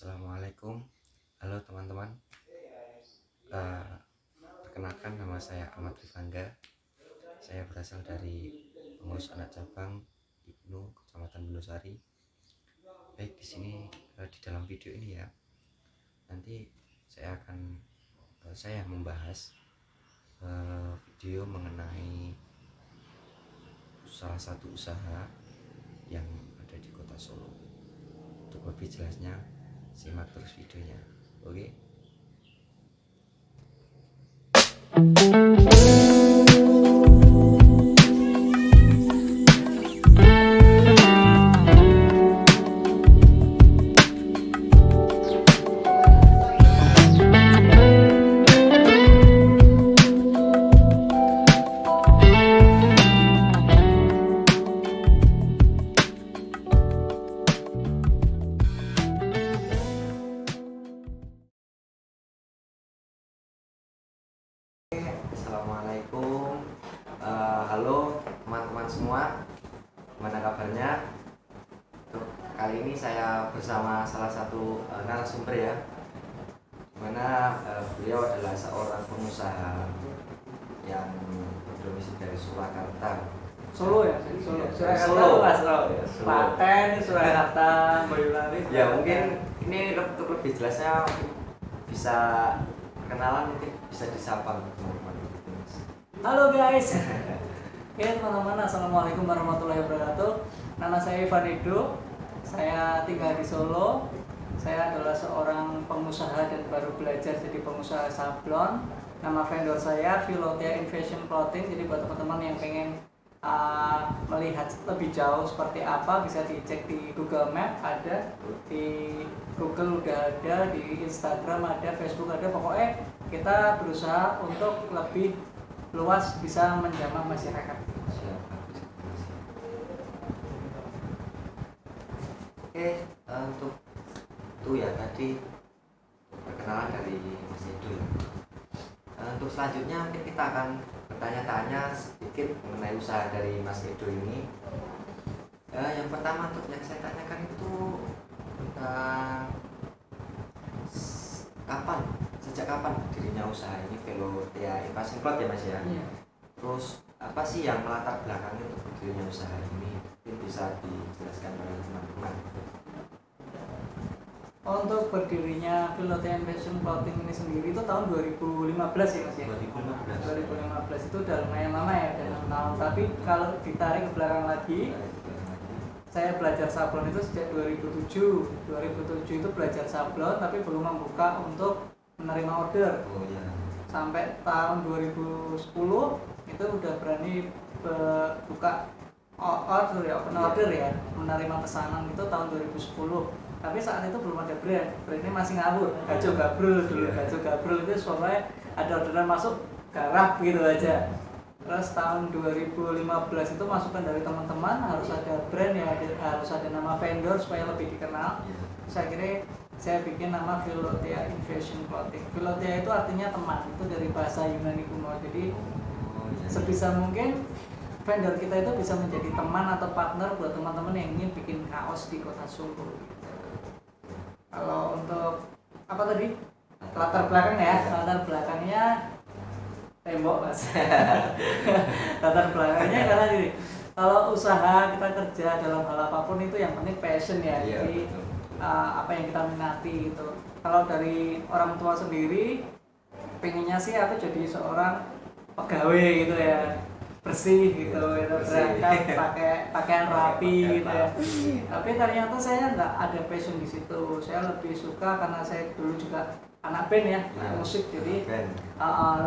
Assalamualaikum, halo teman-teman. Perkenalkan, nama saya Ahmad Rifangga. Saya berasal dari pengurus anak cabang Ibnu Kecamatan Bundosari. Baik, di sini di dalam video ini ya, nanti saya membahas video mengenai salah satu usaha yang ada di Kota Solo. Untuk lebih jelasnya, simak terus videonya. Oke. Assalamualaikum, halo teman-teman semua, gimana kabarnya? Untuk kali ini saya bersama salah satu narasumber ya, dimana beliau adalah seorang pengusaha yang berdomisili dari Surakarta, Solo ya, Solo. Klaten, Surakarta, Boyolali. Ya mungkin ini untuk lebih jelasnya bisa kenalan, mungkin bisa disapa teman-teman. Halo guys. Oke teman-teman, assalamualaikum warahmatullahi wabarakatuh. Nama saya Ivan Edo. Saya tinggal di Solo. Saya adalah seorang pengusaha dan baru belajar jadi pengusaha sablon. Nama vendor saya Philothea Innovation Clothing. Jadi buat teman-teman yang pengen melihat lebih jauh seperti apa, bisa dicek di Google Map, ada di Google, udah ada di Instagram, ada Facebook, ada. Pokoknya kita berusaha untuk lebih luas bisa menjamah masyarakat. Oke, untuk itu ya tadi perkenalan dari Mas Edo ya. Untuk selanjutnya mungkin kita akan bertanya-tanya sedikit mengenai usaha dari Mas Edo ini. Yang pertama untuk yang saya tanyakan itu sejak kapan berdirinya usaha ini Philothea Innovation Clothing ya Mas ya? Iya. Terus apa sih yang melatar belakangnya untuk berdirinya usaha ini? Mungkin bisa dijelaskan oleh teman-teman. Untuk berdirinya Philothea Innovation Clothing ini sendiri itu tahun 2015 ya Mas ya? 2015 itu udah lumayan lama ya, udah 6 tahun. Tapi kalau ditarik ke belakang lagi, saya belajar sablon itu sejak 2007. 2007 itu belajar sablon tapi belum membuka untuk menerima order. Sampai tahun 2010 itu udah berani buka order ya, open order ya, menerima pesanan itu tahun 2010. Tapi saat itu belum ada brandnya masih ngawur, Gajo Gabrul dulu. Gajo Gabrul itu soalnya ada orderan masuk garap gitu aja. Terus tahun 2015 itu masukan dari teman-teman, harus ada brand ya, harus ada nama vendor supaya lebih dikenal. Saya kira saya bikin nama Philothea Innovation Clothing. Philothea itu artinya teman, itu dari bahasa Yunani kuno. Jadi sebisa mungkin vendor kita itu bisa menjadi teman atau partner buat teman-teman yang ingin bikin kaos di Kota Solo gitu. Kalau untuk apa tadi? Latar belakang ya, latar belakangnya tembok Mas. Latar belakangnya karena gini, kalau usaha kita kerja dalam hal apapun itu yang penting passion ya. Jadi apa yang kita minati gitu. Kalau dari orang tua sendiri pengennya sih aku jadi seorang pegawai gitu ya, bersih gitu, berangkat pakai pakaian rapi gitu ya. Tapi ternyata saya nggak ada passion di situ. Saya lebih suka karena saya dulu juga anak band ya, musik, jadi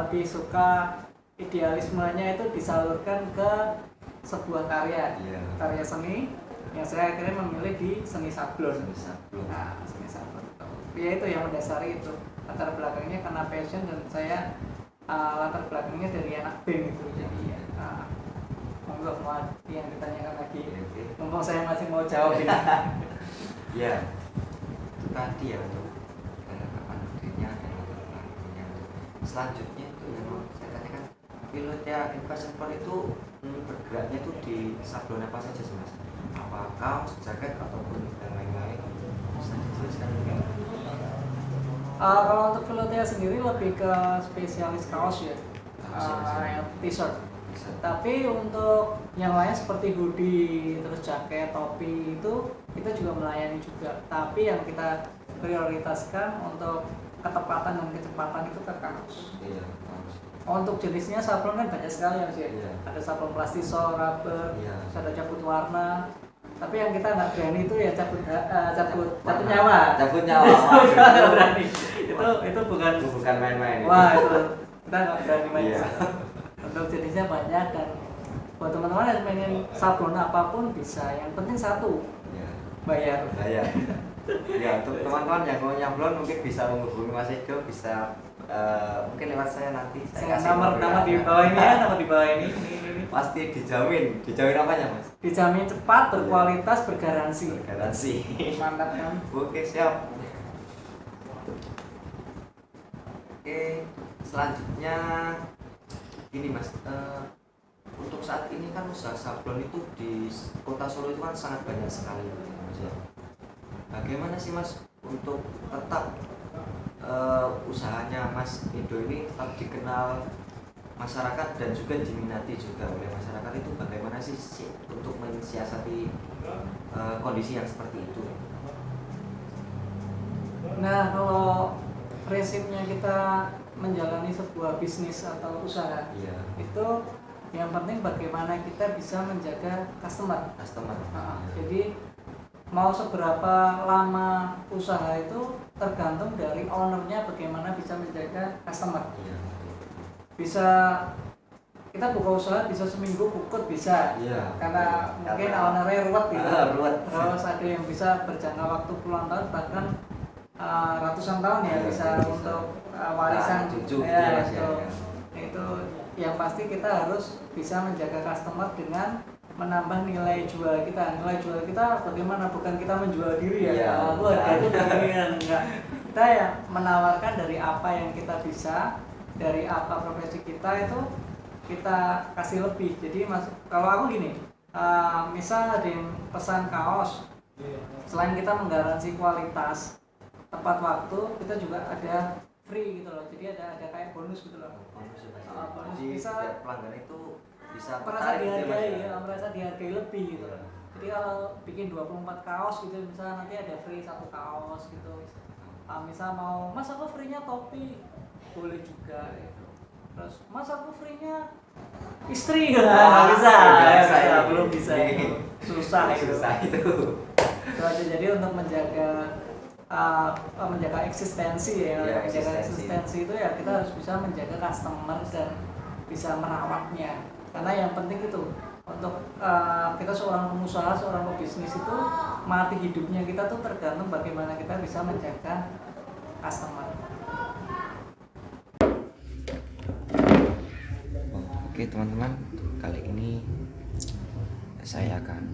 lebih suka idealismenya itu disalurkan ke sebuah karya seni yang saya akhirnya memilih di seni sablon. Nah, seni sablon ya itu yang mendasari itu, latar belakangnya karena passion, dan saya latar belakangnya dari anak band itu. Jadi monggo mau yang ditanyakan lagi, mumpung saya masih mau jawab ini. Ya, itu tadi ya untuk kapan berdirinya dan latar belakangnya. Selanjutnya itu yang mau saya tanyakan, Philothea Innovation Clothing itu bergeraknya itu di sablon apa saja sih Mas? Apa kaos, jaket ataupun yang lain-lain? Bisa dijelaskan mungkin? Kalau untuk Velotea sendiri lebih ke spesialis kaos ya, t-shirt. Tapi untuk yang lain seperti hoodie, terus jaket, topi itu kita juga melayani juga. Tapi yang kita prioritaskan untuk ketepatan dan kecepatan itu ke kaos. Iya. Untuk jenisnya sablon kan banyak sekali ya, sih. Iya. Ada sablon plastisol, rubber, Iya. ada cabut warna. Tapi yang kita nggak berani itu ya cabut nyawa. Cabut nyawa. Nggak berani. Itu bukan main-main. Wah, itu kita nggak berani main. Iya. Untuk jenisnya banyak dan buat teman-teman yang pengen sablon apapun bisa. Yang penting satu, Iya. bayar. Ya, untuk teman-teman yang mau nyablon mungkin bisa menghubungi Mas Edo, bisa mungkin lewat saya nanti. Saya kasih Nama di bawah ini ya, nama di bawah ini. Pasti dijamin apanya Mas? Dijamin cepat, berkualitas, bergaransi. Mantap kan? Oke, siap. Oke, selanjutnya ini Mas, untuk saat ini kan usaha sablon itu di kota Solo itu kan sangat banyak sekali Mas ya. Bagaimana sih Mas untuk tetap usahanya Mas Edo ini tetap dikenal masyarakat dan juga diminati juga oleh masyarakat, itu bagaimana sih untuk mensiasati kondisi yang seperti itu? Nah, kalau prinsipnya kita menjalani sebuah bisnis atau usaha, Iya. itu yang penting bagaimana kita bisa menjaga customer. Jadi mau seberapa lama usaha itu tergantung dari ownernya bagaimana bisa menjaga customer. Iya. Bisa kita buka usaha bisa seminggu pukut bisa. Iya. Karena mungkin ownernya ruwet gitu. Ruwet. Terus ada yang bisa berjangka waktu puluhan tahun bahkan ratusan tahun ya, bisa untuk warisan cucu ya, Mas, ya. Itu yang pasti kita harus bisa menjaga customer dengan menambah nilai jual kita. Nilai jual kita bagaimana? Bukan kita menjual diri ya. Iya, Aku harga itu enggak. Kita ya menawarkan dari apa yang kita bisa, dari apa profesi kita itu kita kasih lebih. Jadi Mas, kalau aku gini, misal ada yang pesan kaos, selain kita menggaransi kualitas, tepat waktu, kita juga ada free gitu loh. Jadi ada kayak bonus gitu loh. Bonus Jadi bisa bisa pelanggan itu bisa merasa tertarik gitu ya, Mas, dihargai ya? ya, merasa dihargai lebih gitu loh. Jadi kalau bikin 24 kaos gitu, misalnya nanti ada free 1 kaos gitu. Misal mau, Mas aku free-nya topi, boleh juga gitu. Terus Mas aku free-nya istri nggak bisa, belum bisa, susah itu. Itu aja. Jadi untuk menjaga eksistensi ya, menjaga eksistensi itu ya kita harus bisa menjaga customer dan bisa merawatnya. Karena yang penting itu untuk kita seorang pengusaha, seorang pebisnis itu mati hidupnya kita tuh tergantung bagaimana kita bisa menjaga customer. Oke teman-teman, kali ini saya akan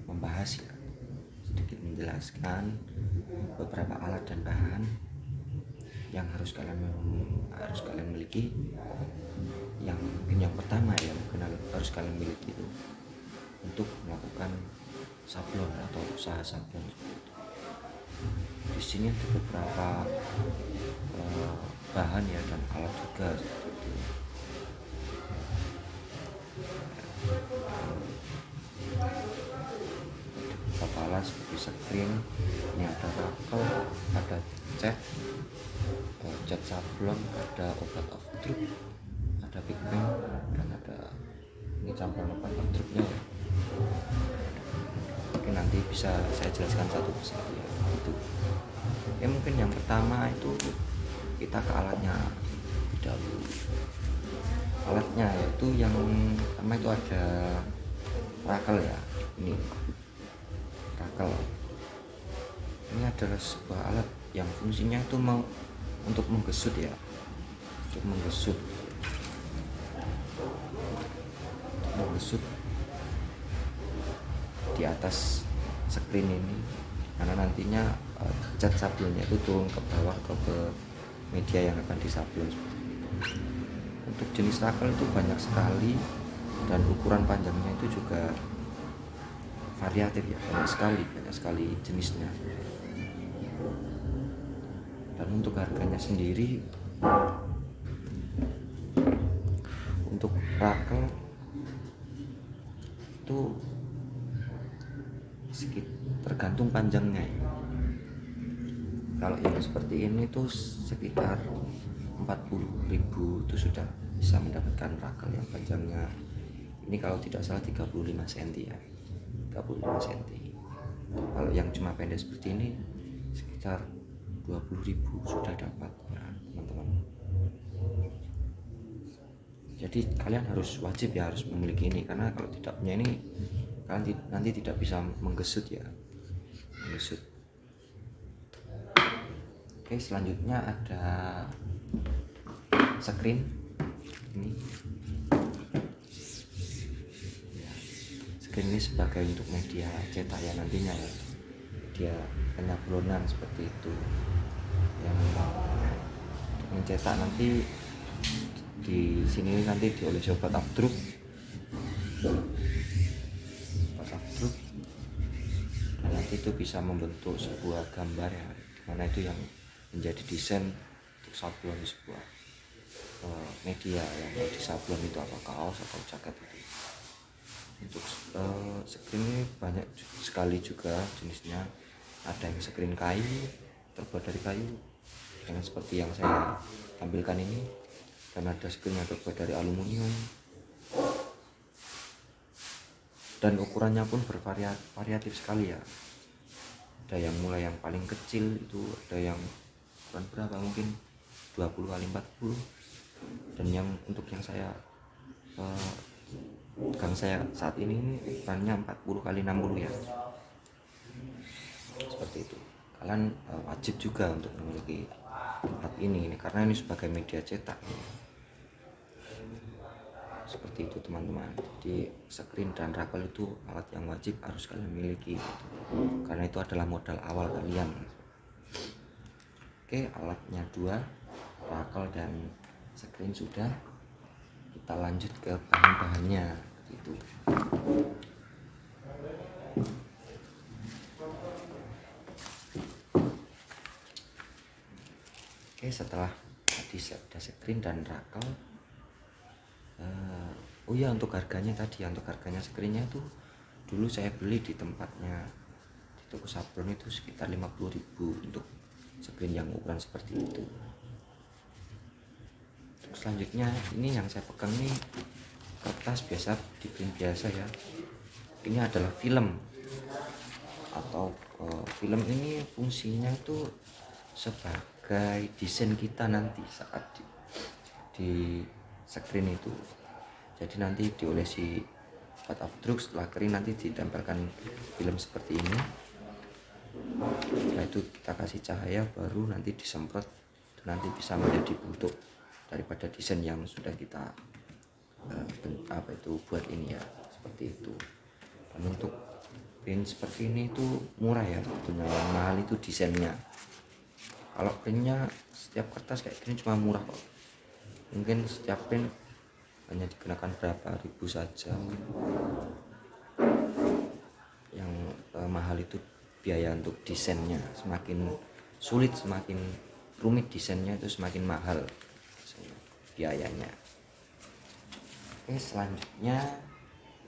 membahas ya, sedikit menjelaskan beberapa alat dan bahan yang harus kalian miliki. Yang mungkin yang pertama ya, mungkin harus kalian miliki itu untuk melakukan sablon atau usaha sablon. Di sini ada beberapa bahan ya dan alat juga seperti itu. Beberapa alat seperti screen, ini ada rakel, ada cat sablon, ada obat off-drop, ada pigment, dan ada ini campuran obat off-dropnya ya. Mungkin nanti bisa saya jelaskan satu persatu ya. Itu mungkin yang pertama itu kita ke alatnya dahulu. Alatnya yaitu yang pertama itu ada rakel ya. Ini rakel. Ini adalah sebuah alat yang fungsinya itu untuk menggesut ya, untuk menggesut di atas screen ini, karena nantinya cat sablonnya itu turun ke bawah atau ke media yang akan disablon. Untuk jenis rakel itu banyak sekali dan ukuran panjangnya itu juga variatif ya, banyak sekali jenisnya. Dan untuk harganya sendiri, untuk rakel itu tergantung panjangnya ya. Kalau yang seperti ini tuh sekitar 40.000 itu sudah bisa mendapatkan rakel yang panjangnya ini kalau tidak salah 35 cm ya, 35 cm. Kalau yang cuma pendek seperti ini sekitar 20.000 sudah dapat ya teman-teman. Jadi kalian harus wajib ya harus memiliki ini, karena kalau tidak punya ini kalian nanti tidak bisa menggesut ya, menggesut. Oke, selanjutnya ada screen ini ya, screen ini sebagai untuk media cetak ya nantinya ya, dia penyablonan seperti itu yang untuk mencetak nanti di sini nanti diolesi obat afdruk dan nanti itu bisa membentuk sebuah gambar ya, dimana itu yang menjadi desain untuk sablon sebuah media yang mau disablon itu apa kaos atau jaket itu. Untuk screen ini banyak sekali juga jenisnya, ada yang screen kayu terbuat dari kayu dengan seperti yang saya tampilkan ini, dan ada screen yang terbuat dari aluminium dan ukurannya pun bervariatif sekali ya. Ada yang mulai yang paling kecil itu ada yang ukuran berapa, mungkin 20 kali 40, dan yang untuk yang saya pegang saya saat ini ukurannya 40 kali 60 ya, seperti itu. Kalian wajib juga untuk memiliki alat ini karena ini sebagai media cetak seperti itu teman-teman. Jadi screen dan rakel itu alat yang wajib harus kalian miliki gitu, karena itu adalah modal awal kalian. Oke, alatnya 2, rakel dan screen sudah. Kita lanjut ke bahan-bahannya gitu. Oke, setelah tadi ada screen dan rakel, oh ya untuk harganya tadi, untuk harganya screennya itu dulu saya beli di tempatnya di toko sablon itu sekitar 50.000 untuk screen yang ukuran seperti itu. Untuk selanjutnya ini yang saya pegang ini kertas biasa, di print biasa ya. Ini adalah film atau film ini fungsinya itu sebagai desain kita nanti saat di screen itu. Jadi nanti diolesi obat afdruk, setelah kering nanti ditempelkan film seperti ini. Setelah itu kita kasih cahaya, baru nanti disemprot, itu nanti bisa menjadi bentuk daripada desain yang sudah kita buat ini ya, seperti itu. Dan untuk print seperti ini itu murah ya tentunya, yang mahal itu desainnya. Kalau printnya setiap kertas kayak gini cuma murah kok, mungkin setiap print hanya dikenakan berapa ribu saja. Yang mahal itu biaya untuk desainnya, semakin sulit semakin rumit desainnya itu semakin mahal biayanya. Oke, selanjutnya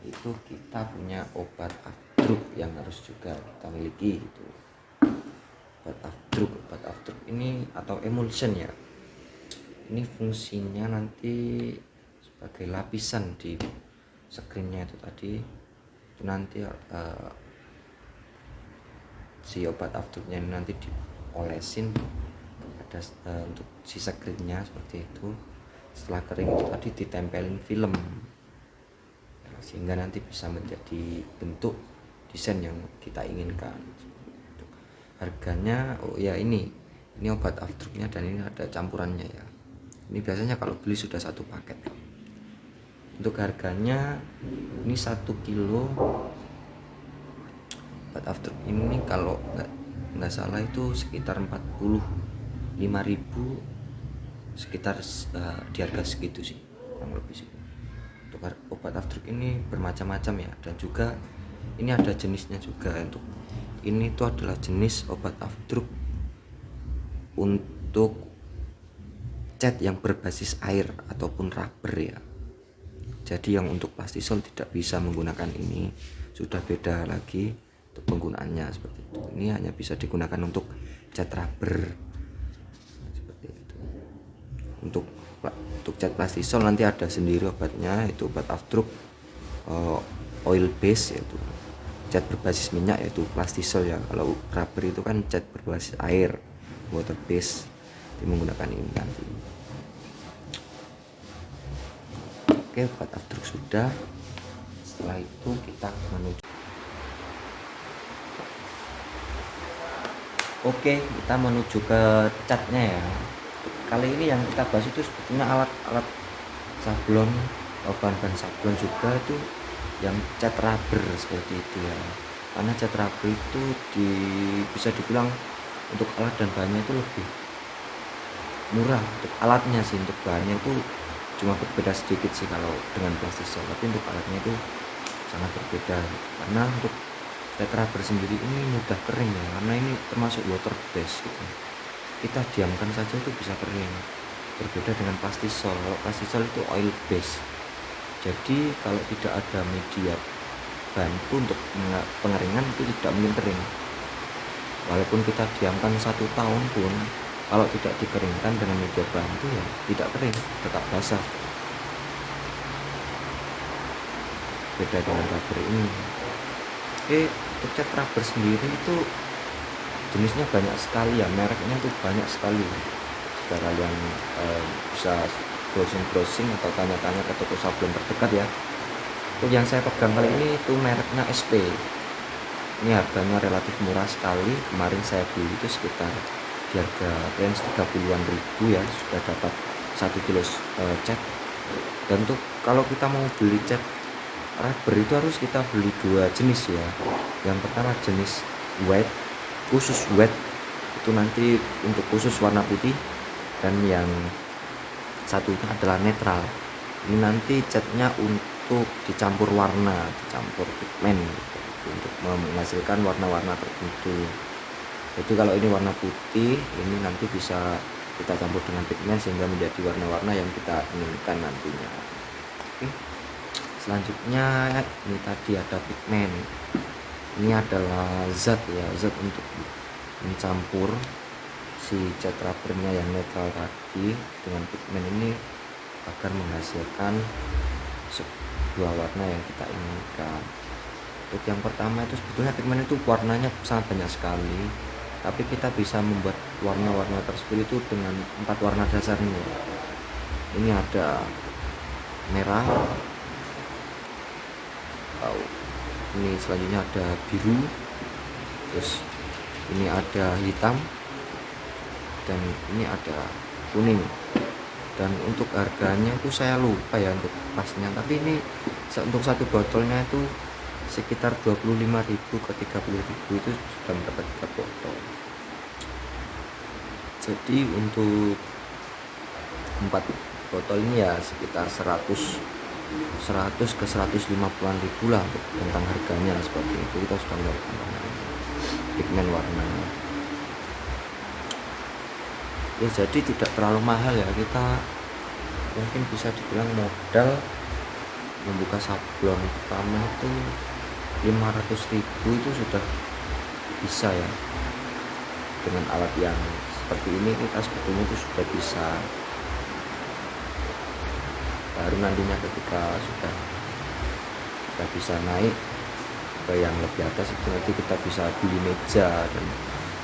yaitu kita punya obat afdruk yang harus juga kita miliki gitu. Obat afdruk ini atau emulsion ya, ini fungsinya nanti sebagai lapisan di screennya itu tadi. Itu nanti si obat afdruknya ini nanti diolesin ada untuk si screennya seperti itu. Setelah kering itu tadi ditempelin film sehingga nanti bisa menjadi bentuk desain yang kita inginkan. Harganya ini obat afdruknya dan ini ada campurannya ya. Ini biasanya kalau beli sudah satu paket. Untuk harganya ini 1 kilo obat afdruk ini kalau nggak salah itu sekitar 45.000, sekitar di harga segitu sih, kurang lebih sih. Untuk obat afdruk ini bermacam-macam ya, dan juga ini ada jenisnya juga. Untuk ini itu adalah jenis obat afdruk untuk cat yang berbasis air ataupun rubber ya. Jadi yang untuk plastisol tidak bisa menggunakan ini, sudah beda lagi untuk penggunaannya seperti itu. Ini hanya bisa digunakan untuk cat rubber seperti itu. Untuk cat plastisol nanti ada sendiri obatnya, itu obat Afdruk oil base, yaitu cat berbasis minyak, yaitu plastisol ya. Kalau rubber itu kan cat berbasis air, water base, menggunakan ini nanti. Oke, obat Afdruk sudah. Setelah itu kita menuju. Oke, kita menuju ke catnya ya. Kali ini yang kita bahas itu sebetulnya alat-alat sablon, bahan-bahan sablon juga itu yang cat rubber seperti itu ya. Karena cat rubber itu bisa dibilang untuk alat dan bahannya itu lebih murah untuk alatnya sih. Untuk bahannya itu cuma berbeda sedikit sih kalau dengan plastisol, tapi untuk alatnya itu sangat berbeda. Karena untuk cat rubber sendiri ini mudah kering ya, karena ini termasuk water based gitu. Kita diamkan saja itu bisa kering, berbeda dengan plastisol. Kalau plastisol itu oil based, jadi kalau tidak ada media bantu untuk pengeringan itu tidak mungkin kering. Walaupun kita diamkan 1 tahun pun, kalau tidak dikeringkan dengan media bantu ya tidak kering, tetap basah. Beda dengan rubber ini. Untuk cat rubber sendiri itu jenisnya banyak sekali ya, mereknya itu banyak sekali. Jika kalian bisa browsing atau tanya-tanya ke toko sablon terdekat ya. Untuk yang saya pegang kali ini itu mereknya SP. Ini harganya relatif murah sekali. Kemarin saya beli itu sekitar di harga range 30-an ribu ya, sudah dapat 1 kilo cat. Dan untuk kalau kita mau beli cat rubber itu harus kita beli 2 jenis ya. Yang pertama jenis white, khusus white, itu nanti untuk khusus warna putih, dan yang satunya adalah netral. Ini nanti catnya untuk dicampur warna, dicampur pigmen gitu, untuk menghasilkan warna-warna tertentu. Jadi kalau ini warna putih, ini nanti bisa kita campur dengan pigmen sehingga menjadi warna-warna yang kita inginkan nantinya. Oke. Selanjutnya ini tadi ada pigmen. Ini adalah zat ya, zat untuk mencampur si cat rubbernya yang netral tadi dengan pigmen ini agar menghasilkan sebuah warna yang kita inginkan. Untuk yang pertama itu sebetulnya pigmen itu warnanya sangat banyak sekali, tapi kita bisa membuat warna-warna tersebut itu dengan 4 warna dasarnya. Ini ada merah, ini selanjutnya ada biru, terus ini ada hitam, dan ini ada kuning. Dan untuk harganya itu saya lupa ya untuk pasnya, tapi ini untuk satu botolnya itu sekitar 25.000 ke 30.000, itu sudah mendapat 3 botol. Jadi untuk 4 botol ini ya sekitar 100 ke 150-an ribu lah untuk tentang harganya. Seperti itu kita sudah mendapatkan pigmen warna ya, jadi tidak terlalu mahal ya. Kita mungkin bisa dibilang modal membuka sablon pertama itu 500.000 itu sudah bisa ya. Dengan alat yang seperti ini kita sebetulnya itu sudah bisa. Baru nantinya ketika sudah bisa naik ke yang lebih atas itu nanti kita bisa beli meja dan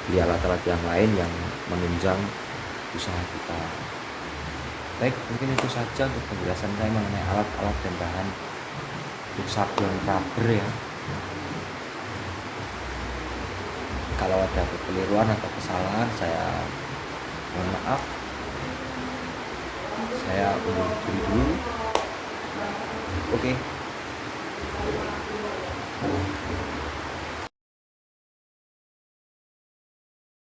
beli alat-alat yang lain yang menunjang usaha kita. Baik, mungkin itu saja untuk penjelasan saya mengenai alat-alat dan bahan untuk sablon rubber ya. Kalau ada kekeliruan atau kesalahan, saya mohon maaf. Saya undur diri dulu. Oke.